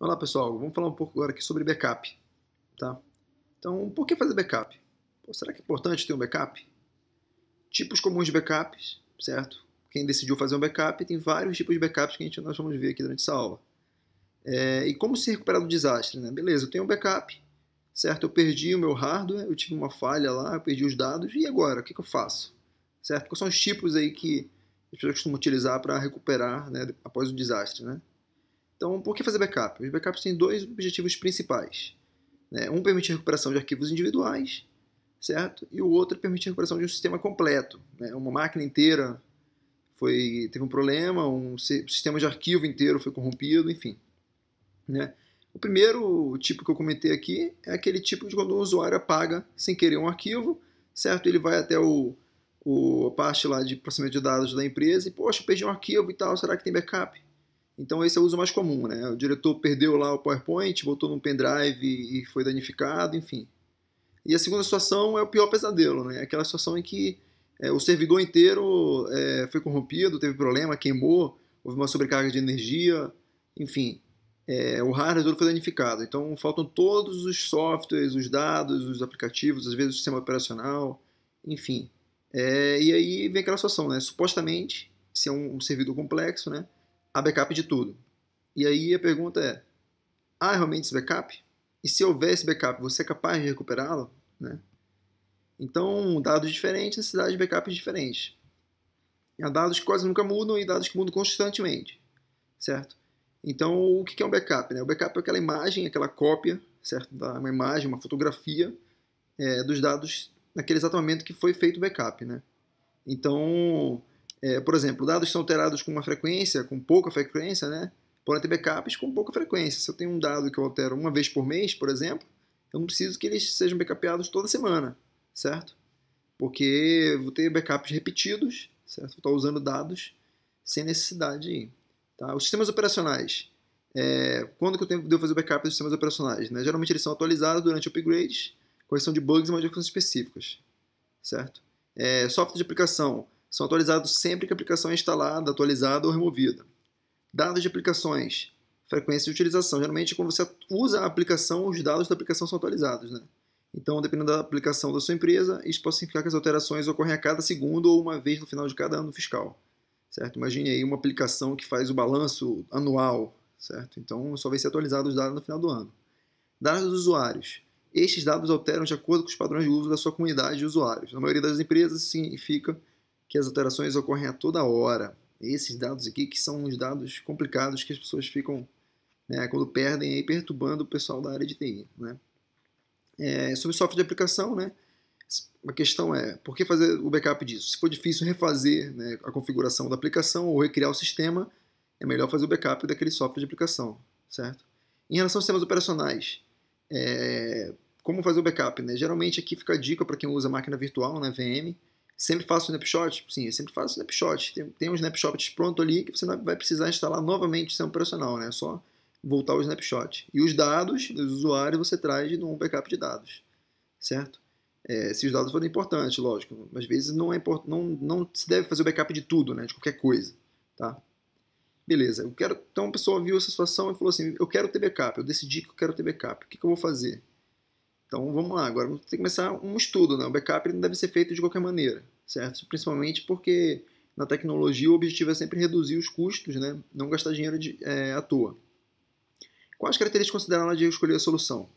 Olá pessoal, vamos falar um pouco agora aqui sobre backup, tá? Então, por que fazer backup? Pô, será que é importante ter um backup? Tipos comuns de backups, certo? Quem decidiu fazer um backup tem vários tipos de backups que nós vamos ver aqui durante essa aula. E como se recuperar do desastre, né? Beleza, eu tenho um backup, certo? Eu perdi o meu hardware, eu tive uma falha lá, eu perdi os dados, e agora? O que eu faço? Certo? Quais são os tipos aí que as pessoas costumam utilizar para recuperar, né, após o desastre, né? Então, por que fazer backup? Os backups têm dois objetivos principais, né? Um permite a recuperação de arquivos individuais, certo? E o outro permite a recuperação de um sistema completo, né? Uma máquina inteira teve um problema, um sistema de arquivo inteiro foi corrompido, enfim, né? O primeiro tipo que eu comentei aqui é aquele tipo de quando o usuário apaga sem querer um arquivo, certo? Ele vai até a parte lá de processamento de dados da empresa e, poxa, perdi um arquivo e tal, será que tem backup? Então esse é o uso mais comum, né? O diretor perdeu lá o PowerPoint, botou num pendrive e foi danificado, enfim. E a segunda situação é o pior pesadelo, né? Aquela situação em que o servidor inteiro foi corrompido, teve problema, queimou, houve uma sobrecarga de energia, enfim, o hardware todo foi danificado. Então faltam todos os softwares, os dados, os aplicativos, às vezes o sistema operacional, enfim. E aí vem aquela situação, né? Supostamente, se é um servidor complexo, né? Há backup de tudo. E aí a pergunta é, há realmente esse backup? E se houver esse backup, você é capaz de recuperá-lo? Né? Então, dados diferentes, necessidade de backups diferentes. Há dados que quase nunca mudam e dados que mudam constantemente, certo? Então, o que é um backup? Né? O backup é aquela imagem, aquela cópia, certo? Uma imagem, uma fotografia dos dados naquele exato momento que foi feito o backup, né? Então, por exemplo, dados que são alterados com uma frequência, com pouca frequência, né? Podem ter backups com pouca frequência. Se eu tenho um dado que eu altero uma vez por mês, por exemplo, eu não preciso que eles sejam backupeados toda semana, certo? Porque eu vou ter backups repetidos, certo? Vou estar usando dados sem necessidade. Tá? Os sistemas operacionais. Quando que eu devo fazer o backup dos sistemas operacionais? Né? Geralmente eles são atualizados durante upgrades, correção de bugs e modificações específicas, certo? Software de aplicação são atualizados sempre que a aplicação é instalada, atualizada ou removida. Dados de aplicações, frequência de utilização. Geralmente, quando você usa a aplicação, os dados da aplicação são atualizados, né? Então, dependendo da aplicação da sua empresa, isso pode significar que as alterações ocorrem a cada segundo ou uma vez no final de cada ano fiscal, certo? Imagine aí uma aplicação que faz o balanço anual, certo? Então, só vai ser atualizado os dados no final do ano. Dados dos usuários. Estes dados alteram de acordo com os padrões de uso da sua comunidade de usuários. Na maioria das empresas, significa que as alterações ocorrem a toda hora. Esses dados aqui que são os dados complicados que as pessoas ficam, né, quando perdem, aí, perturbando o pessoal da área de TI. Né? Sobre software de aplicação, né, a questão é, por que fazer o backup disso? Se for difícil refazer, né, a configuração da aplicação ou recriar o sistema, é melhor fazer o backup daquele software de aplicação, certo? Em relação aos sistemas operacionais, como fazer o backup? Né? Geralmente aqui fica a dica para quem usa máquina virtual, né, VM. Sempre faço o snapshot? Sim, eu sempre faço o snapshot. Tem um snapshot pronto ali que você não vai precisar instalar novamente o sistema operacional, né? É só voltar ao snapshot. E os dados dos usuários você traz num backup de dados, certo? Se os dados forem importantes, lógico. Às vezes não se deve fazer o backup de tudo, né? De qualquer coisa, tá? Beleza. Então a pessoa viu essa situação e falou assim, eu quero ter backup, eu decidi que eu quero ter backup. O que eu vou fazer? Então vamos lá, agora vamos ter que começar um estudo, né? O backup não deve ser feito de qualquer maneira, certo? Principalmente porque na tecnologia o objetivo é sempre reduzir os custos, né? Não gastar dinheiro à toa. Quais características considerar na hora de escolher a solução?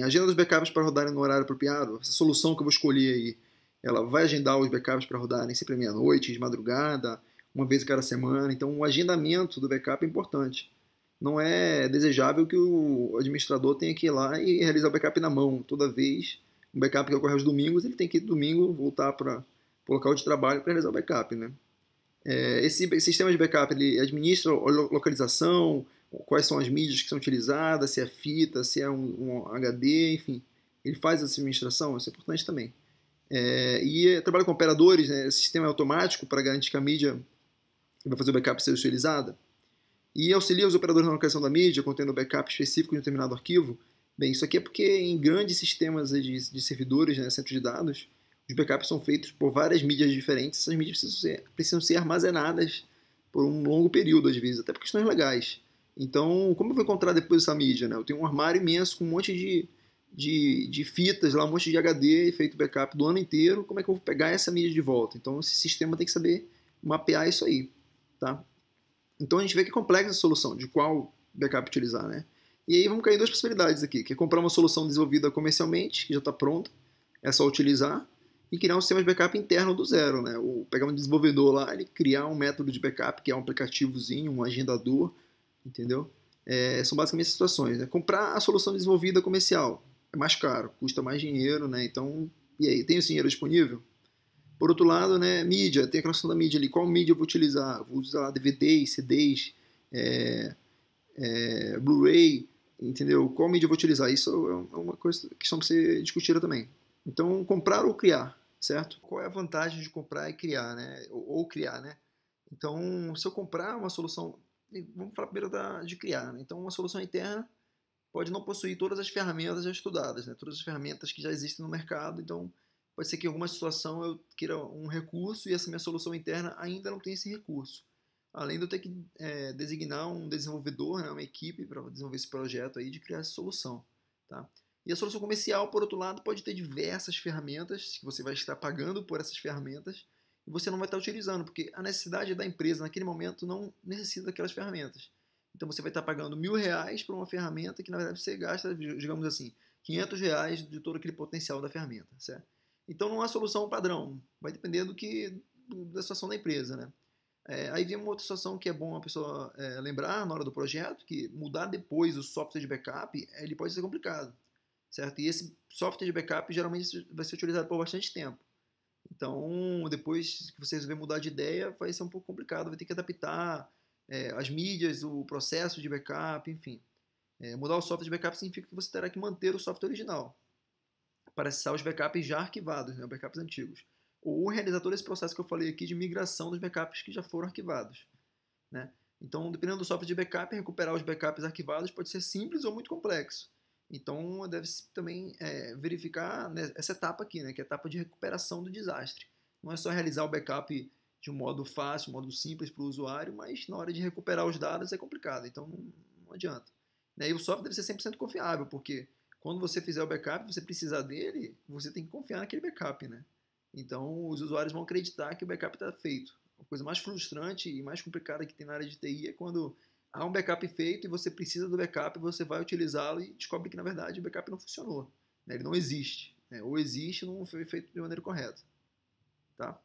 Agenda os backups para rodarem no horário apropriado. Essa solução que eu vou escolher aí, ela vai agendar os backups para rodarem sempre à meia-noite, de madrugada, uma vez a cada semana. Então o agendamento do backup é importante. Não é desejável que o administrador tenha que ir lá e realizar o backup na mão. Toda vez, um backup que ocorre aos domingos, ele tem que ir domingo voltar para o local de trabalho para realizar o backup. Né? Esse sistema de backup ele administra a localização, quais são as mídias que são utilizadas, se é fita, se é um HD, enfim. Ele faz essa administração, isso é importante também. Trabalha com operadores, né? O sistema é automático para garantir que a mídia que vai fazer o backup seja utilizada. E auxilia os operadores na localização da mídia, contendo backup específico de um determinado arquivo. Bem, isso aqui é porque em grandes sistemas de servidores, né, centros de dados, os backups são feitos por várias mídias diferentes. Essas mídias precisam ser armazenadas por um longo período, às vezes, até por questões legais. Então, como eu vou encontrar depois essa mídia, né? Eu tenho um armário imenso com um monte de fitas lá, um monte de HD feito backup do ano inteiro. Como é que eu vou pegar essa mídia de volta? Então, esse sistema tem que saber mapear isso aí, tá? Então, a gente vê que é complexa a solução de qual backup utilizar, né? E aí vamos cair em duas possibilidades aqui, que é comprar uma solução desenvolvida comercialmente, que já está pronta, é só utilizar, e criar um sistema de backup interno do zero, né? Ou pegar um desenvolvedor lá, ele criar um método de backup, que é um aplicativozinho, um agendador, entendeu? São basicamente as situações, né? Comprar a solução desenvolvida comercial é mais caro, custa mais dinheiro, né? Então, e aí, tem esse dinheiro disponível? Por outro lado, né, mídia, tem a questão da mídia ali. Qual mídia eu vou utilizar? Vou usar DVDs, CDs, Blu-ray, entendeu? Qual mídia eu vou utilizar? Isso é uma coisa que precisa ser discutida também. Então, comprar ou criar, certo? Qual é a vantagem de comprar e criar, né? Ou criar, né? Então, se eu comprar uma solução, vamos falar primeiro de criar, né? Então, uma solução interna pode não possuir todas as ferramentas já estudadas, né? Todas as ferramentas que já existem no mercado. Então, pode ser que em alguma situação eu queira um recurso e essa minha solução interna ainda não tem esse recurso. Além de eu ter que designar um desenvolvedor, né, uma equipe para desenvolver esse projeto aí de criar essa solução. Tá? E a solução comercial, por outro lado, pode ter diversas ferramentas, que você vai estar pagando por essas ferramentas, e você não vai estar utilizando, porque a necessidade da empresa naquele momento não necessita daquelas ferramentas. Então você vai estar pagando R$ 1.000 por uma ferramenta que na verdade você gasta, digamos assim, R$ 500 de todo aquele potencial da ferramenta, certo? Então não há solução padrão, vai depender da situação da empresa, né? Aí vem uma outra situação que é bom a pessoa lembrar na hora do projeto, que mudar depois o software de backup, ele pode ser complicado, certo? E esse software de backup geralmente vai ser utilizado por bastante tempo. Então, depois que você resolver mudar de ideia, vai ser um pouco complicado, vai ter que adaptar as mídias, o processo de backup, enfim. Mudar o software de backup significa que você terá que manter o software original para acessar os backups já arquivados, né, backups antigos. Ou realizar todo esse processo que eu falei aqui de migração dos backups que já foram arquivados. Né? Então, dependendo do software de backup, recuperar os backups arquivados pode ser simples ou muito complexo. Então, deve-se também verificar, né, essa etapa aqui, né, que é a etapa de recuperação do desastre. Não é só realizar o backup de um modo fácil, um modo simples para o usuário, mas na hora de recuperar os dados é complicado, então não adianta. Né? E o software deve ser 100% confiável, porque quando você fizer o backup, você precisar dele, você tem que confiar naquele backup. Né? Então, os usuários vão acreditar que o backup está feito. A coisa mais frustrante e mais complicada que tem na área de TI é quando há um backup feito e você precisa do backup, você vai utilizá-lo e descobre que, na verdade, o backup não funcionou. Né? Ele não existe. Né? Ou existe e não foi feito de maneira correta. Tá?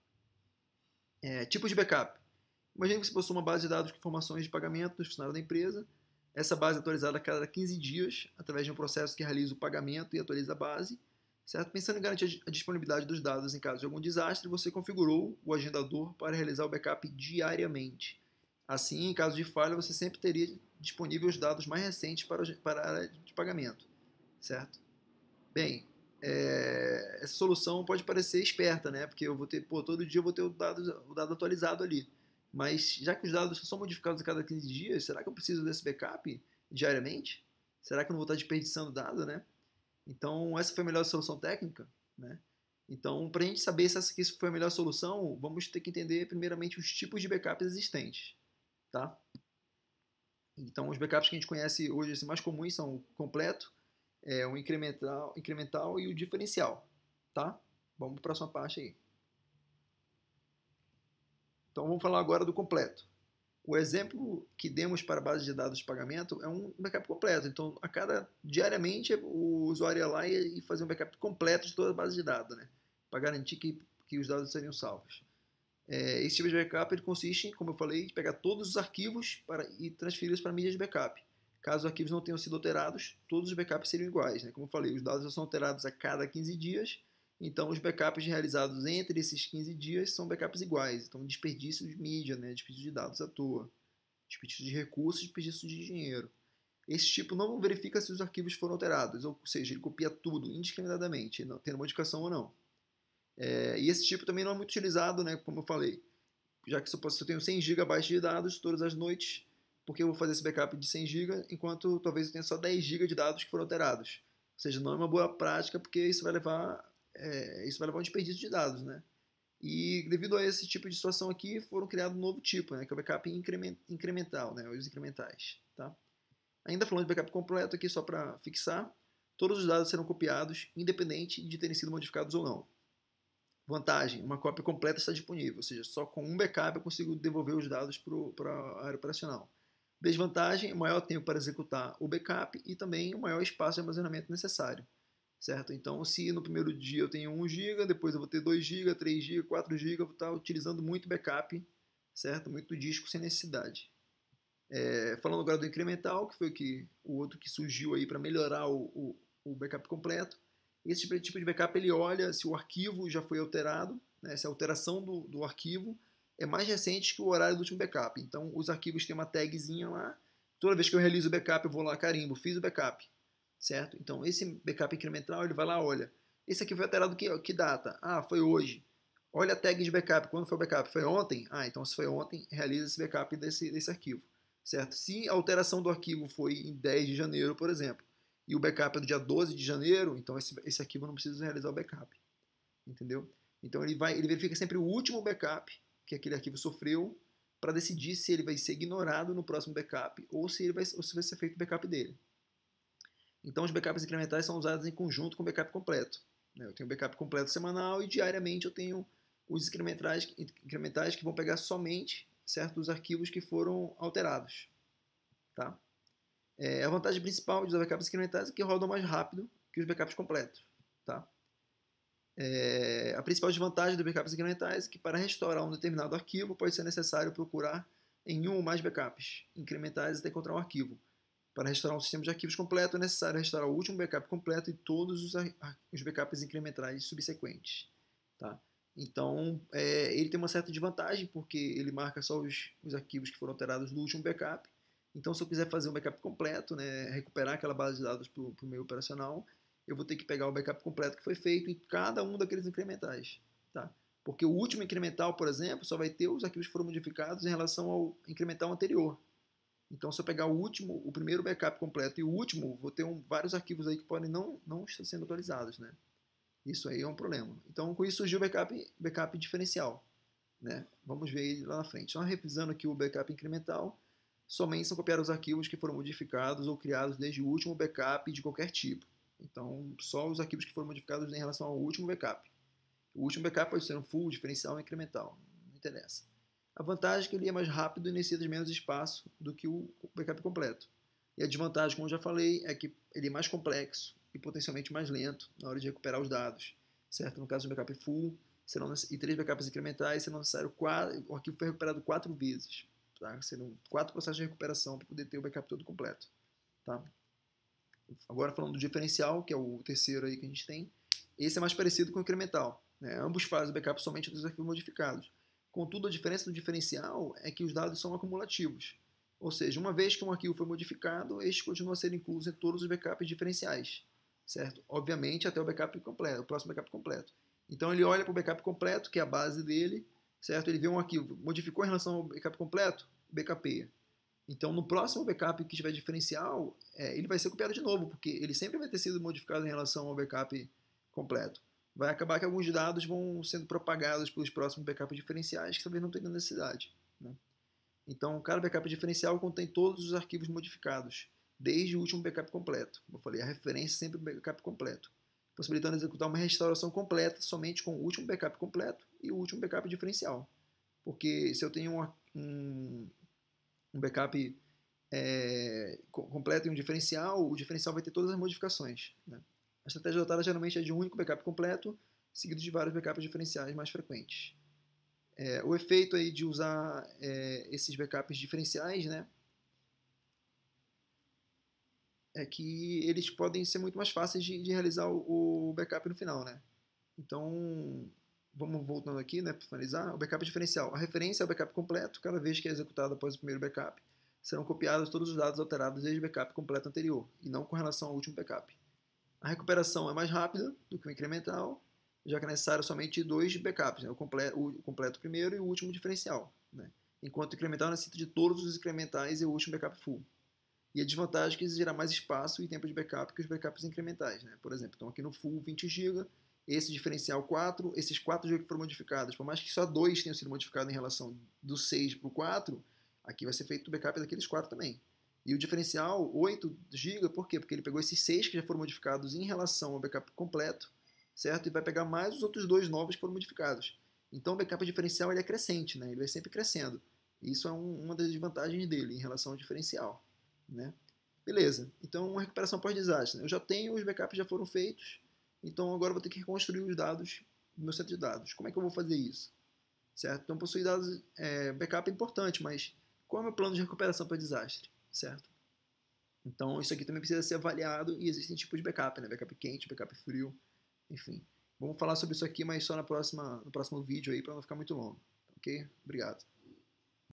Tipos de backup. Imagine que você possui uma base de dados com informações de pagamento dos funcionários da empresa. Essa base é atualizada a cada 15 dias, através de um processo que realiza o pagamento e atualiza a base. Certo? Pensando em garantir a disponibilidade dos dados em caso de algum desastre, você configurou o agendador para realizar o backup diariamente. Assim, em caso de falha, você sempre teria disponível os dados mais recentes para a área de pagamento. Certo? Bem, essa solução pode parecer esperta, né? Porque eu vou ter, todo dia eu vou ter o dado atualizado ali. Mas já que os dados são modificados a cada 15 dias, será que eu preciso desse backup diariamente? Será que eu não vou estar desperdiçando dado, né? Então, essa foi a melhor solução técnica, né? Então, para a gente saber se isso foi a melhor solução, vamos ter que entender primeiramente os tipos de backups existentes, tá? Então, os backups que a gente conhece hoje, os mais comuns são o completo, o incremental e o diferencial, tá? Vamos para a próxima parte aí. Então, vamos falar agora do completo. O exemplo que demos para a base de dados de pagamento é um backup completo. Então, diariamente, o usuário ia lá e fazer um backup completo de toda a base de dados, né? Para garantir que os dados seriam salvos. Esse tipo de backup ele consiste, como eu falei, em pegar todos os arquivos e transferi-los para a mídia de backup. Caso os arquivos não tenham sido alterados, todos os backups seriam iguais. Né? Como eu falei, os dados são alterados a cada 15 dias, então os backups realizados entre esses 15 dias são backups iguais. Então, desperdício de mídia, né? Desperdício de dados à toa, desperdício de recursos, desperdício de dinheiro. Esse tipo não verifica se os arquivos foram alterados, ou seja, ele copia tudo indiscriminadamente, não, tendo modificação ou não. E esse tipo também não é muito utilizado, né, como eu falei, já que se eu tenho 100 GB de dados todas as noites, porque eu vou fazer esse backup de 100 GB, enquanto talvez eu tenha só 10 GB de dados que foram alterados. Ou seja, não é uma boa prática, porque isso vai levar a um desperdício de dados, né? E devido a esse tipo de situação aqui, foram criados um novo tipo, né, que é o backup incremental, né, os incrementais. Tá? Ainda falando de backup completo aqui, só para fixar, todos os dados serão copiados, independente de terem sido modificados ou não. Vantagem, uma cópia completa está disponível, ou seja, só com um backup eu consigo devolver os dados para a área operacional. Desvantagem, maior tempo para executar o backup e também o maior espaço de armazenamento necessário, certo? Então, se no primeiro dia eu tenho 1 GB, depois eu vou ter 2 GB, 3 GB, 4 GB, eu vou estar utilizando muito backup, certo? Muito disco sem necessidade. Falando agora do incremental, que foi o outro que surgiu aí para melhorar o backup completo. Esse tipo de backup ele olha se o arquivo já foi alterado, né, se a alteração do arquivo é mais recente que o horário do último backup. Então, os arquivos têm uma tagzinha lá. Toda vez que eu realizo o backup, eu vou lá, carimbo, fiz o backup, certo? Então, esse backup incremental, ele vai lá, olha, esse aqui foi alterado que data? Ah, foi hoje. Olha a tag de backup, quando foi o backup? Foi ontem? Ah, então se foi ontem, realiza esse backup desse arquivo, certo? Se a alteração do arquivo foi em 10 de janeiro, por exemplo, e o backup é do dia 12 de janeiro, então esse arquivo não precisa realizar o backup, entendeu? Então ele verifica sempre o último backup que aquele arquivo sofreu para decidir se ele vai ser ignorado no próximo backup ou se vai ser feito o backup dele. Então os backups incrementais são usados em conjunto com o backup completo. Eu tenho o backup completo semanal e diariamente eu tenho os incrementais que vão pegar somente certos arquivos que foram alterados. Tá? A vantagem principal de usar backups incrementais é que rodam mais rápido que os backups completos. Tá? A principal desvantagem dos backups incrementais é que para restaurar um determinado arquivo pode ser necessário procurar em um ou mais backups incrementais até encontrar um arquivo. Para restaurar um sistema de arquivos completo é necessário restaurar o último backup completo e todos os backups incrementais subsequentes. Tá? Então, ele tem uma certa desvantagem, porque ele marca só os arquivos que foram alterados no último backup. Então, se eu quiser fazer um backup completo, né, recuperar aquela base de dados para o meio operacional, eu vou ter que pegar o backup completo que foi feito em cada um daqueles incrementais. Tá? Porque o último incremental, por exemplo, só vai ter os arquivos que foram modificados em relação ao incremental anterior. Então, se eu pegar o primeiro backup completo e o último, vou ter vários arquivos aí que podem não estar sendo atualizados, né? Isso aí é um problema. Então, com isso surgiu o backup diferencial, né? Vamos ver ele lá na frente. Só revisando aqui o backup incremental, somente são copiados os arquivos que foram modificados ou criados desde o último backup de qualquer tipo. Então, só os arquivos que foram modificados em relação ao último backup. O último backup pode ser um full, diferencial ou incremental. Não interessa. A vantagem é que ele é mais rápido e necessita de menos espaço do que o backup completo. E a desvantagem, como eu já falei, é que ele é mais complexo e potencialmente mais lento na hora de recuperar os dados. Certo? No caso do backup full e 3 backups incrementais, serão necessário o arquivo foi recuperado 4 vezes. Tá? Serão 4 processos de recuperação para poder ter o backup todo completo. Tá? Agora falando do diferencial, que é o terceiro aí que a gente tem, esse é mais parecido com o incremental. Né? Ambos fazem backup somente dos arquivos modificados. Contudo, a diferença do diferencial é que os dados são acumulativos. Ou seja, uma vez que um arquivo foi modificado, este continua a ser incluso em todos os backups diferenciais. Certo? Obviamente, até o backup completo, o próximo backup completo. Então, ele olha para o backup completo, que é a base dele, certo? Ele vê um arquivo, modificou em relação ao backup completo, backupeia. Então, no próximo backup que tiver diferencial, ele vai ser copiado de novo, porque ele sempre vai ter sido modificado em relação ao backup completo. Vai acabar que alguns dados vão sendo propagados pelos próximos backups diferenciais que talvez não tenham necessidade. Né? Então, cada backup diferencial contém todos os arquivos modificados, desde o último backup completo. Como eu falei, a referência é sempre o backup completo, possibilitando executar uma restauração completa somente com o último backup completo e o último backup diferencial. Porque se eu tenho um backup completo e um diferencial, o diferencial vai ter todas as modificações. Né? A estratégia adotada geralmente é de um único backup completo, seguido de vários backups diferenciais mais frequentes. O efeito aí de usar esses backups diferenciais, né, é que eles podem ser muito mais fáceis de realizar o backup no final. Né? Então, vamos voltando aqui, né, para finalizar, o backup diferencial. A referência é o backup completo, cada vez que é executado após o primeiro backup, serão copiados todos os dados alterados desde o backup completo anterior, e não com relação ao último backup. A recuperação é mais rápida do que o incremental, já que é necessário somente 2 backups, né? o completo primeiro e o último diferencial. Né? Enquanto o incremental necessita de todos os incrementais e o último backup full. E a desvantagem é que exigirá mais espaço e tempo de backup que os backups incrementais. Né? Por exemplo, então aqui no full 20 GB esse diferencial 4, esses 4 GB que foram modificados, por mais que só 2 tenham sido modificados em relação do 6 para o 4, aqui vai ser feito o backup daqueles 4 também. E o diferencial 8 GB, por quê? Porque ele pegou esses 6 que já foram modificados em relação ao backup completo, certo? E vai pegar mais os outros 2 novos que foram modificados. Então o backup diferencial ele é crescente, né? Ele vai sempre crescendo. E isso é uma das vantagens dele em relação ao diferencial, né? Beleza, então uma recuperação pós-desastre. Eu já tenho, os backups já foram feitos, então agora eu vou ter que reconstruir os dados do meu centro de dados. Como é que eu vou fazer isso? Certo? Então possuir dados, backup é importante, mas qual é o meu plano de recuperação pós-desastre? Certo? Então isso aqui também precisa ser avaliado e existem tipos de backup, né? Backup quente, backup frio, enfim. Vamos falar sobre isso aqui, mas só no próximo vídeo aí para não ficar muito longo. Ok? Obrigado.